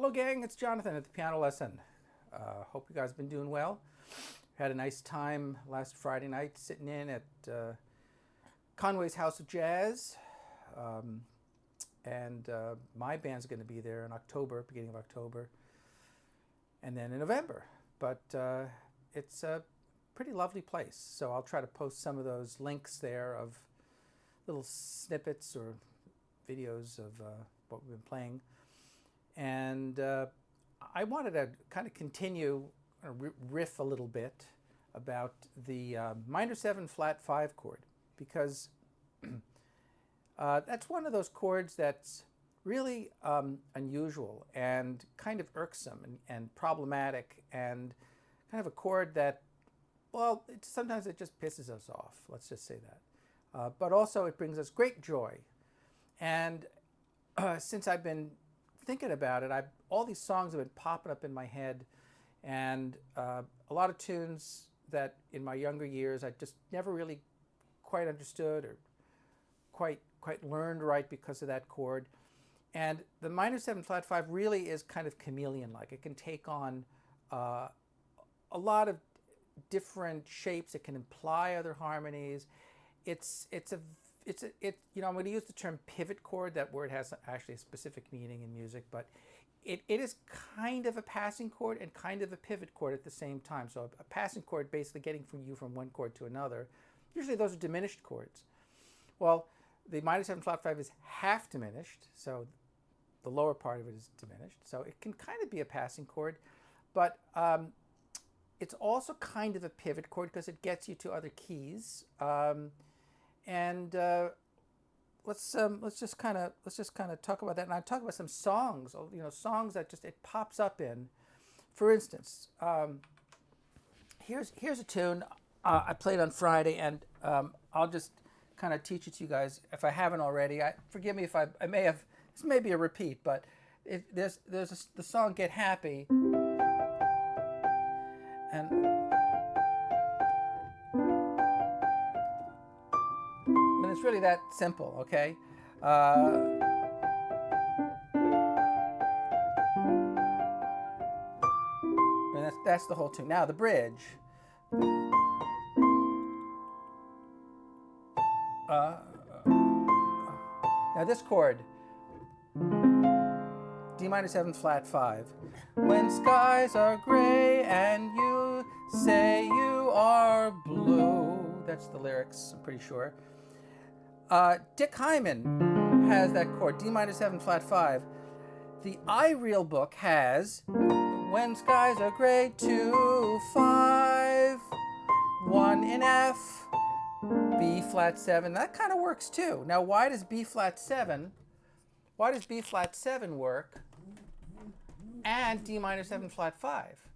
Hello gang, it's Jonathan at the piano lesson. Hope you guys have been doing well. Had a nice time last Friday night sitting in at Conway's House of Jazz. And my band's going to be there in October, beginning of October, and then in November. But it's a pretty lovely place. So I'll try to post some of those links there of little snippets or videos of what we've been playing. And I wanted to kind of continue, riff a little bit about the minor 7 flat 5 chord, because that's one of those chords that's really unusual and kind of irksome and problematic, and kind of a chord that, well, sometimes it just pisses us off, let's just say that. But also it brings us great joy. And since I've been thinking about it, all these songs have been popping up in my head, and a lot of tunes that in my younger years I just never really quite understood or quite learned right because of that chord. And the minor 7 flat 5 really is kind of chameleon-like. It can take on a lot of different shapes. It can imply other harmonies. I'm going to use the term pivot chord. That word has actually a specific meaning in music, but it is kind of a passing chord and kind of a pivot chord at the same time. So a passing chord basically getting from one chord to another. Usually those are diminished chords. Well, the minor 7 flat 5 is half diminished, so the lower part of it is diminished. So it can kind of be a passing chord, but it's also kind of a pivot chord because it gets you to other keys. Let's just kind of talk about that, and I talk about some songs, songs that just it pops up in. For instance, here's a tune I played on Friday, and I'll just kind of teach it to you guys if I haven't already. Forgive me if I may have. This may be a repeat, but there's the song "Get Happy," and it's really that simple, okay? And that's the whole tune. Now the bridge. Now this chord, D minor 7 flat 5. When skies are gray and you say you are blue. That's the lyrics, I'm pretty sure. Dick Hyman has that chord, D minor 7 flat 5. The iReal book has when skies are gray 2 5 1 in F, B flat 7. That kind of works too. Now why does B flat 7 work and D minor 7 flat 5?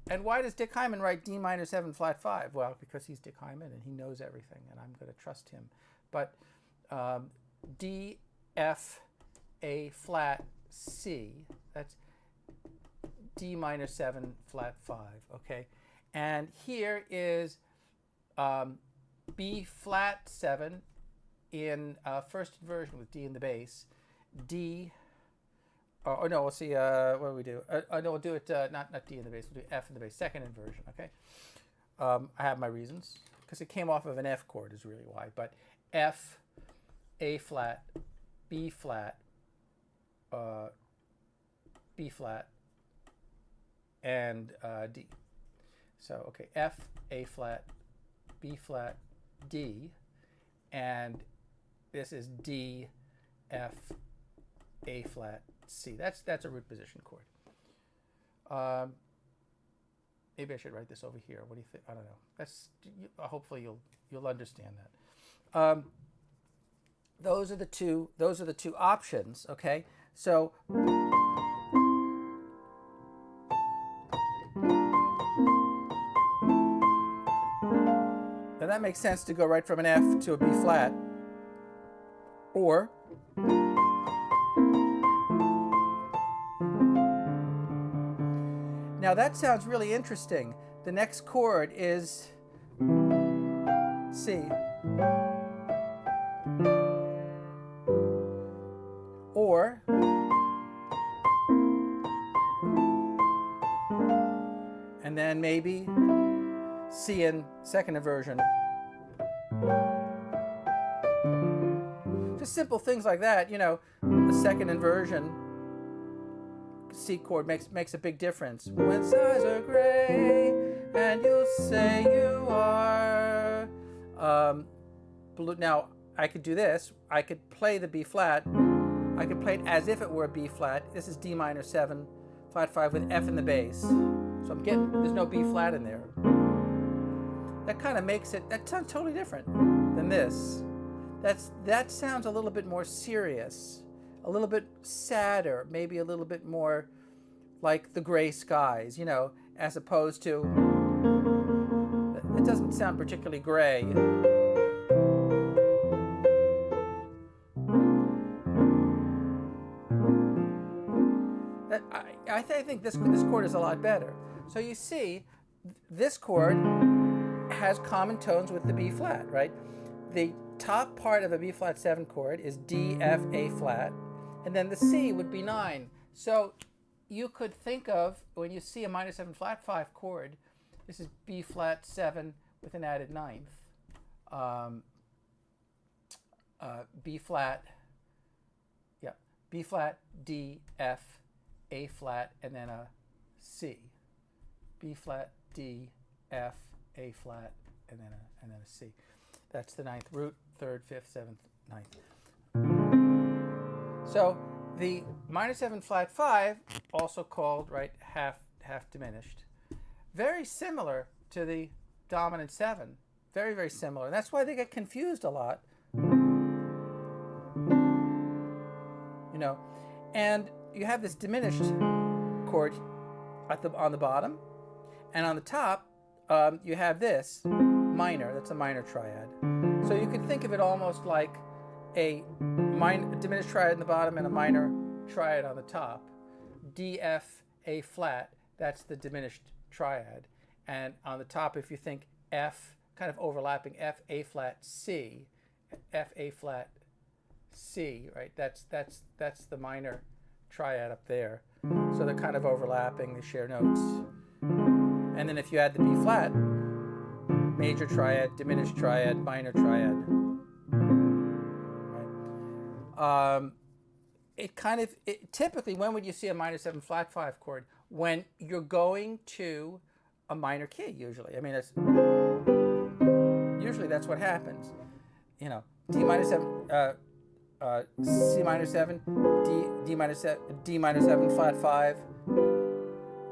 And why does Dick Hyman write D minor 7 flat 5? Well, because he's Dick Hyman and he knows everything, and I'm going to trust him. But D, F, A flat, C, that's D minor 7 flat 5, okay? And here is B flat 7 in first inversion with D in the bass, D, no, we'll see, what do we do? No, we'll do it, not D in the bass, we'll do F in the bass, second inversion, okay? I have my reasons, because it came off of an F chord is really why, but F, A flat, B flat, B flat, and D. So, okay, F, A flat, B flat, D, and this is D, F, A flat, C. That's a root position chord. Maybe I should write this over here. What do you think? I don't know. That's hopefully you'll understand that. Those are the two options. Okay, so now that makes sense to go right from an F to a B flat, or now that sounds really interesting. The next chord is C. Or and then maybe C in second inversion. Just simple things like that, you know. The second inversion C chord makes a big difference. When skies are gray and you say you are blue. Now I could do this. I could play the B flat. I could play it as if it were a B flat. This is D minor 7, flat 5 with F in the bass. So I'm getting, there's no B flat in there. That kind of makes it, that sounds totally different than this. That sounds a little bit more serious, a little bit sadder, maybe a little bit more like the gray skies, you know, as opposed to, it doesn't sound particularly gray. I think this chord is a lot better. So you see, this chord has common tones with the B flat, right? The top part of a B flat 7 chord is D, F, A flat, and then the C would be 9. So you could think of, when you see a minor 7 flat 5 chord, this is B flat 7 with an added ninth. B flat, yeah, B flat, D, F, A flat, and then a C. B flat, D, F, A flat, and then a C. That's the ninth root, third, fifth, seventh, ninth. So the minor 7 flat 5, also called, right, half diminished, very similar to the dominant 7. Very, very similar. And that's why they get confused a lot. You know, and you have this diminished chord on the bottom, and on the top you have this minor. That's a minor triad. So you could think of it almost like a diminished triad in the bottom and a minor triad on the top. D, F, A flat, that's the diminished triad. And on the top, if you think F, kind of overlapping, F, A flat, C, F, A flat, C, right? That's the minor triad up there. So they're kind of overlapping, they share notes. And then if you add the B flat, major triad, diminished triad, minor triad. Right? Typically, when would you see a minor 7 flat 5 chord? When you're going to a minor key, usually. I mean, usually that's what happens. You know, D minor 7, C minor 7, D minor 7 flat 5,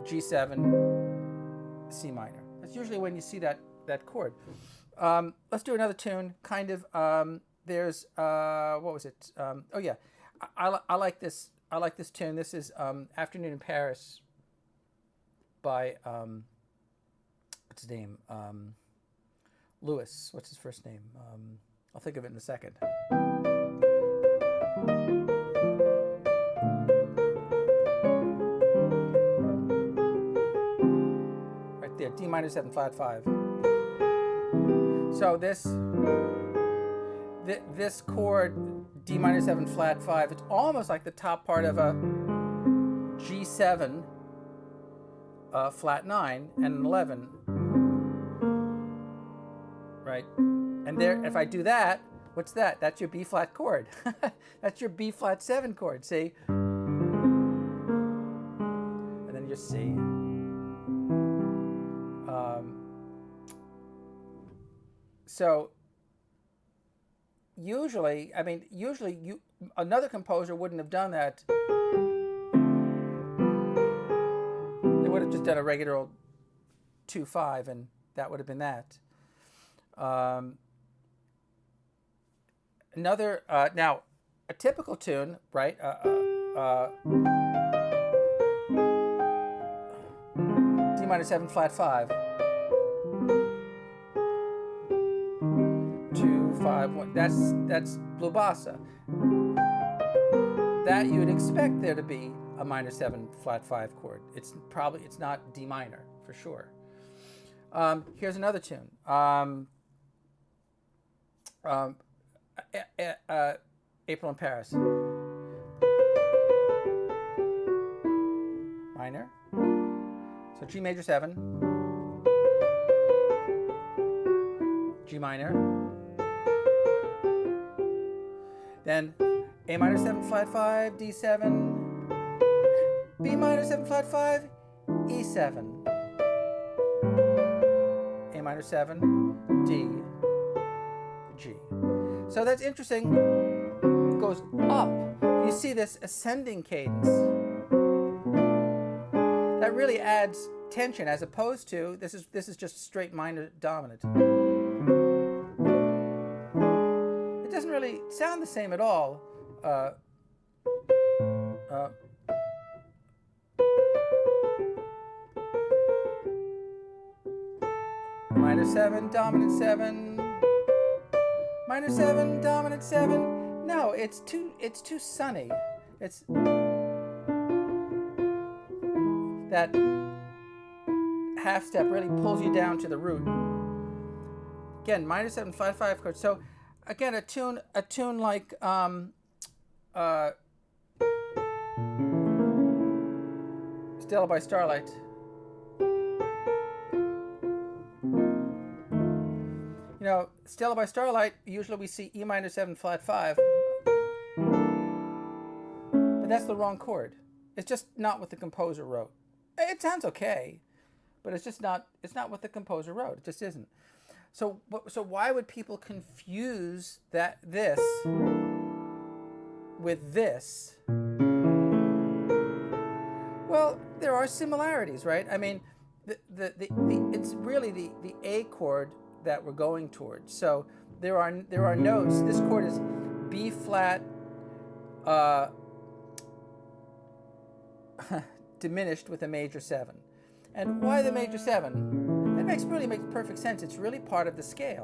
G7, C minor. That's usually when you see that chord. Let's do another tune. Kind of. There's what was it? Oh yeah, I like this. I like this tune. This is "Afternoon in Paris" by what's his name? Lewis. What's his first name? I'll think of it in a second. Right there, D minor 7 flat 5. So this chord, D minor 7 flat 5, it's almost like the top part of a G7 flat 9 and an 11, right? And there, if I do that, what's that? That's your B flat chord. That's your B flat 7 chord, see? And then your C. So usually, another composer wouldn't have done that. They would have just done a regular old 2/5, and that would have been that. Another, now, a typical tune, right? D minor 7 flat 5. 2, 5, 1. That's blue bossa. That you would expect there to be a minor 7 flat 5 chord. It's not D minor for sure. Here's another tune. April in Paris. Minor. So G major 7, G minor, then A minor 7 flat 5, D7, B minor 7 flat 5, E7, A minor 7, D, G. So that's interesting. It goes up. You see this ascending cadence. That really adds tension as opposed to this is just straight minor dominant. It doesn't really sound the same at all. Minor 7, dominant 7, minor 7, dominant 7. No, it's too sunny. It's that half step really pulls you down to the root. Again, minor 7 flat 5 chord. So again, a tune like Stella by Starlight. You know, Stella by Starlight, usually we see E minor 7 flat 5. But that's the wrong chord. It's just not what the composer wrote. It sounds okay, but it's not what the composer wrote. It just isn't. So why would people confuse this with this? Well, there are similarities, right? I mean, it's really the A chord that we're going towards. So there are notes. This chord is B flat diminished with a major 7. And why the major 7? It really makes perfect sense. It's really part of the scale.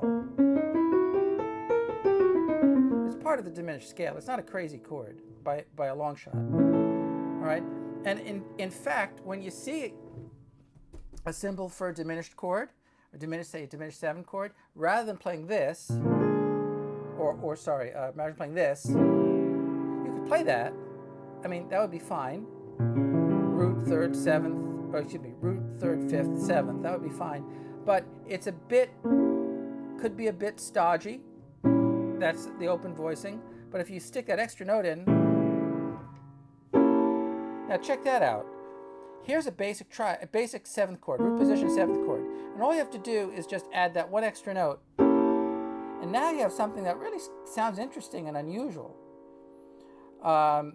It's part of the diminished scale. It's not a crazy chord by a long shot. All right? And in fact, when you see a symbol for a diminished chord, or say a diminished 7 chord, rather than playing this, imagine playing this, you could play that. I mean, that would be fine. Root 3rd, 7th, root 3rd, 5th, 7th, that would be fine. But it's could be a bit stodgy. That's the open voicing. But if you stick that extra note in, now check that out. Here's a basic 7th chord, root position 7th chord. And all you have to do is just add that one extra note. And now you have something that really sounds interesting and unusual. But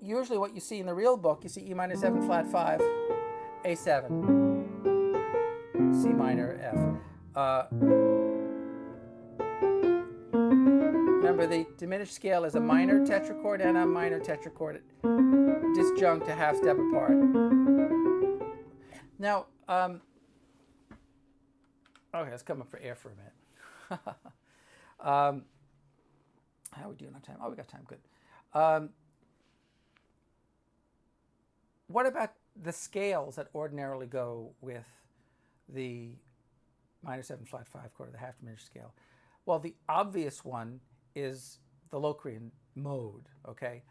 usually what you see in the real book, you see E minor 7 flat 5, A7, C minor, F. Remember, the diminished scale is a minor tetrachord and a minor tetrachord disjunct a half step apart. Now, okay, let's come up for air for a minute. How are we doing on time? Oh, we got time, good. What about the scales that ordinarily go with the minor 7 flat 5 chord, or the half diminished scale? Well, the obvious one is the Locrian mode, okay?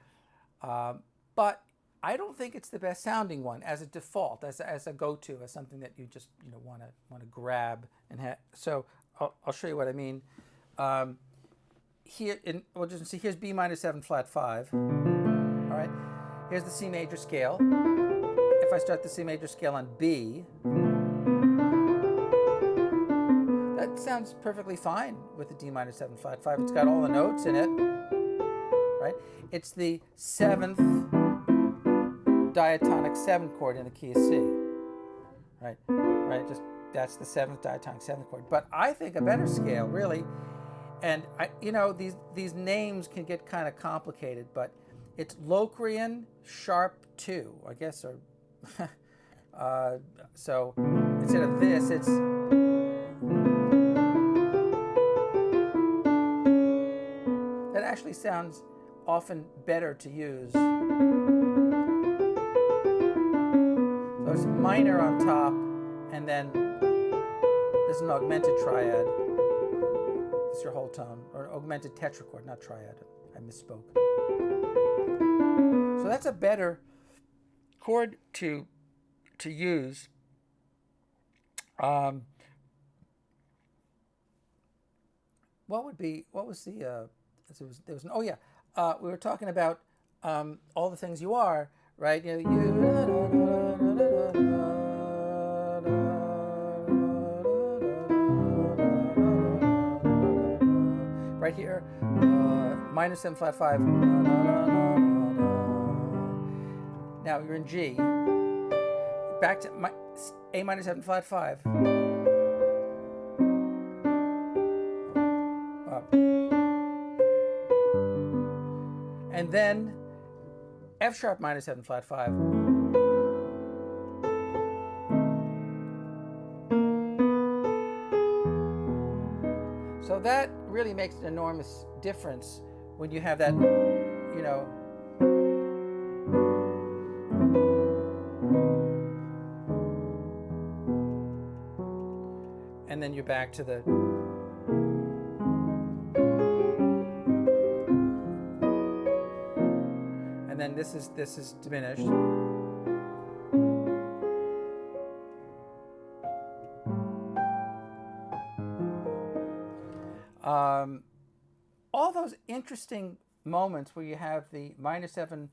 But I don't think it's the best sounding one as a default, as a go-to, as something that you just want to grab and have. So I'll show you what I mean. We'll just see. Here's B minor 7 flat 5. All right. Here's the C major scale. If I start the C major scale on B, that sounds perfectly fine with the D minor 7 flat 5. It's got all the notes in it, right? It's the 7th diatonic 7 chord in the key of C, right? Just that's the 7th diatonic 7 chord. But I think a better scale, really, and these names can get kind of complicated, but it's Locrian sharp 2, I guess, or so instead of this, it's that actually sounds often better to use. So it's minor on top, and then there's an augmented triad. It's your whole tone, or augmented tetrachord, not triad. I misspoke. So that's a better chord to to use. What was the, oh yeah, we were talking about all the things you are, right? You right here, minor 7 flat 5. Now you're in G. Back to A minor 7 flat 5. And then F sharp minor 7 flat 5. So that really makes an enormous difference when you have that, you know, and then you're back to the, and then this is diminished. All those interesting moments where you have the minor 7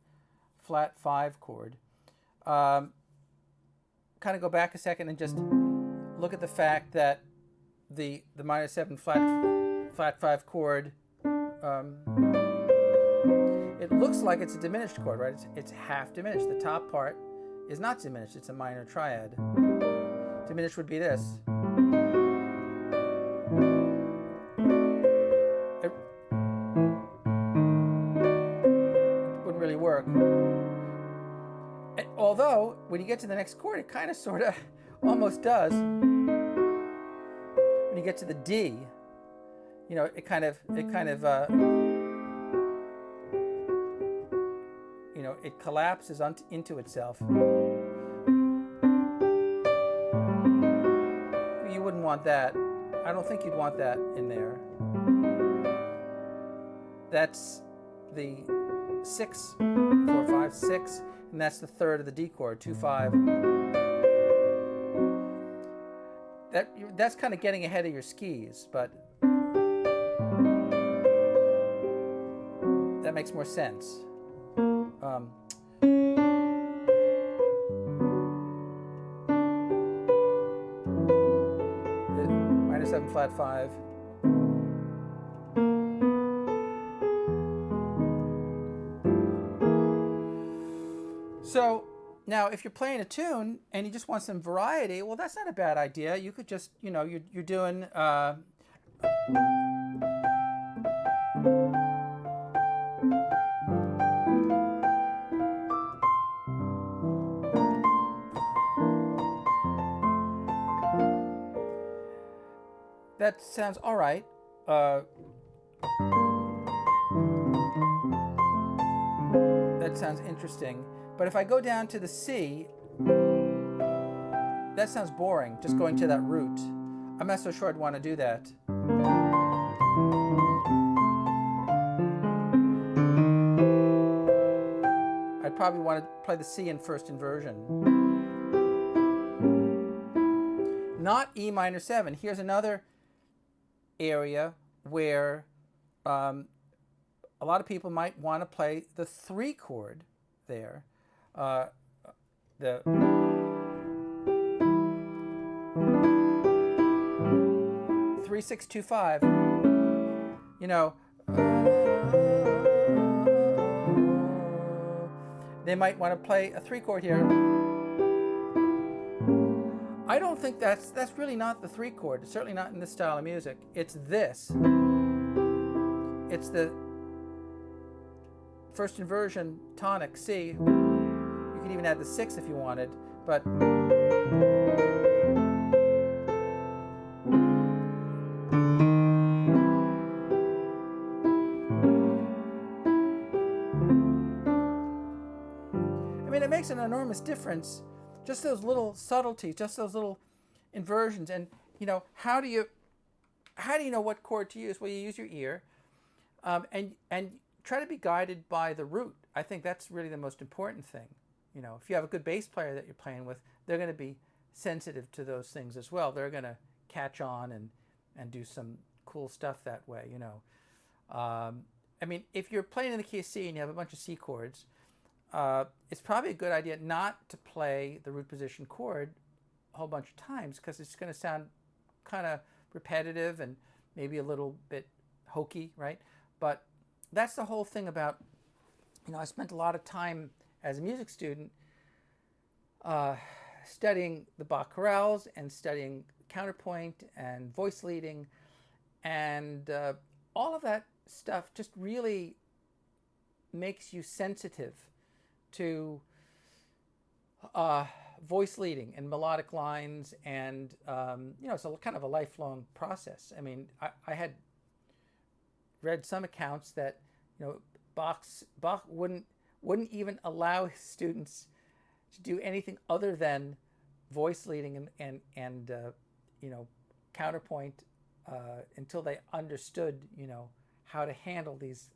flat 5 chord. Kind of go back a second and just look at the fact that the minor 7 flat 5 chord, it looks like it's a diminished chord, right? It's half diminished. The top part is not diminished. It's a minor triad. Diminished would be this. It wouldn't really work. Although, when you get to the next chord, it kind of, sort of, almost does. When you get to the D, you know, it kind of, you know, it collapses into itself. You wouldn't want that. I don't think you'd want that in there. That's the 6, 4, 5, 6, and that's the third of the D chord, 2, 5. That's kind of getting ahead of your skis, but that makes more sense. Minor 7 flat 5. So now, if you're playing a tune and you just want some variety, well, that's not a bad idea. You could just, you know, you're doing. That sounds all right. That sounds interesting. But if I go down to the C, that sounds boring, just going to that root. I'm not so sure I'd want to do that. I'd probably want to play the C in first inversion. Not E minor 7. Here's another area where a lot of people might want to play the 3 chord there. The 3, 6, 2, 5. You know, they might want to play a 3 chord here. I don't think that's really not the 3 chord. It's certainly not in this style of music. It's this. It's the first inversion tonic C. You could even add the 6 if you wanted, but I mean, it makes an enormous difference. Just those little subtleties, just those little inversions, and you know, how do you know what chord to use? Well, you use your ear, and try to be guided by the root. I think that's really the most important thing. You know, if you have a good bass player that you're playing with, they're going to be sensitive to those things as well. They're going to catch on and do some cool stuff that way, you know. I mean, if you're playing in the key of C and you have a bunch of C chords, it's probably a good idea not to play the root position chord a whole bunch of times, because it's going to sound kind of repetitive and maybe a little bit hokey, right? But that's the whole thing about, you know, I spent a lot of time as a music student studying the Bach chorales and studying counterpoint and voice leading, and all of that stuff just really makes you sensitive to voice leading and melodic lines, and you know, it's a kind of a lifelong process. I mean, I had read some accounts that, you know, Bach wouldn't even allow his students to do anything other than voice leading and you know, counterpoint until they understood, you know, how to handle these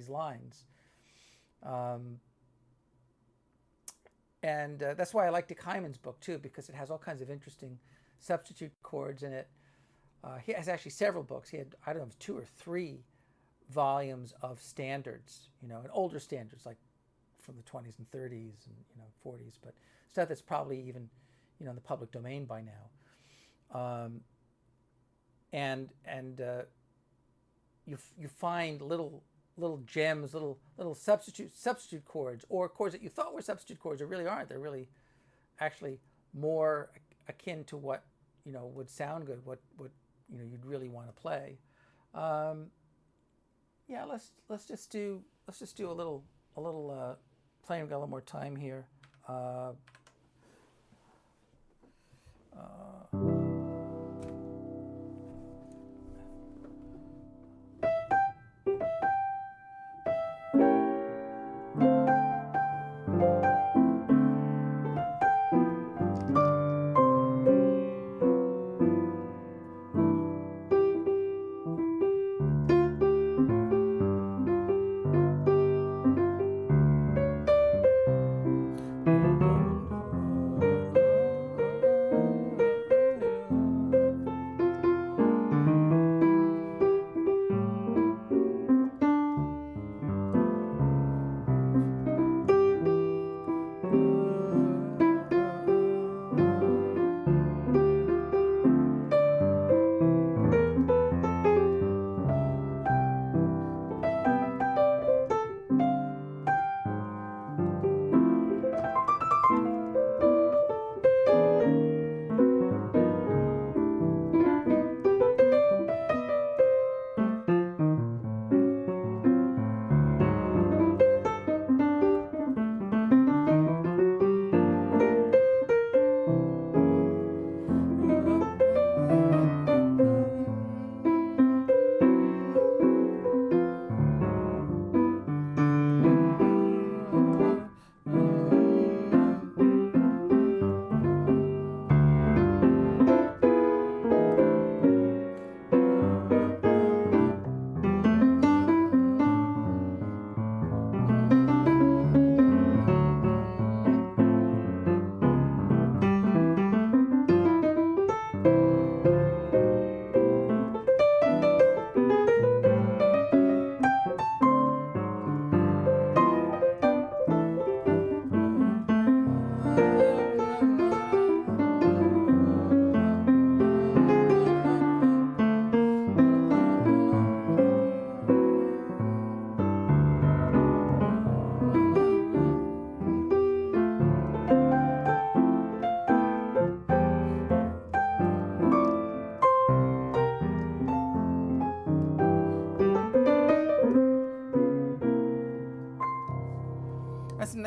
lines. And that's why I like Dick Hyman's book too, because it has all kinds of interesting substitute chords in it. He has actually several books. He had, I don't know, 2 or 3 volumes of standards, you know, and older standards like from the 20s and 30s and, you know, 40s, but stuff that's probably even, you know, in the public domain by now. And you find little gems, little substitute chords, or chords that you thought were substitute chords or really aren't. They're really actually more akin to what, you know, would sound good, what you know, you'd really want to play. Yeah, let's just do a little playing. We've got a little more time here.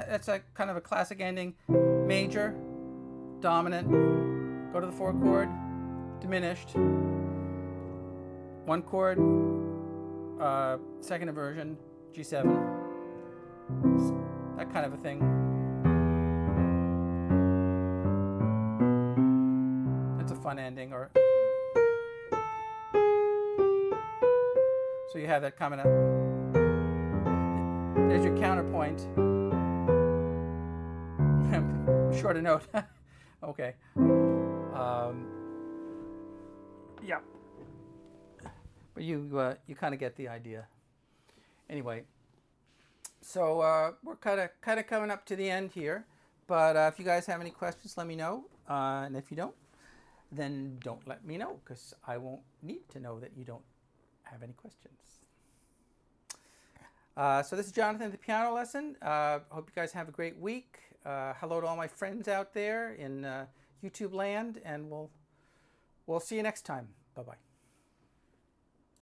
That's a kind of a classic ending. Major, dominant, go to the 4 chord, diminished, 1 chord, second inversion, G7, that kind of a thing. It's a fun ending. Or so you have that coming up. There's your counterpoint. shorter note. Okay. Yeah. But you kind of get the idea. Anyway, so we're kind of coming up to the end here. But if you guys have any questions, let me know. And if you don't, then don't let me know, because I won't need to know that you don't have any questions. So this is Jonathan at the Piano Lesson. Hope you guys have a great week. Hello to all my friends out there in YouTube land, and we'll see you next time. Bye-bye.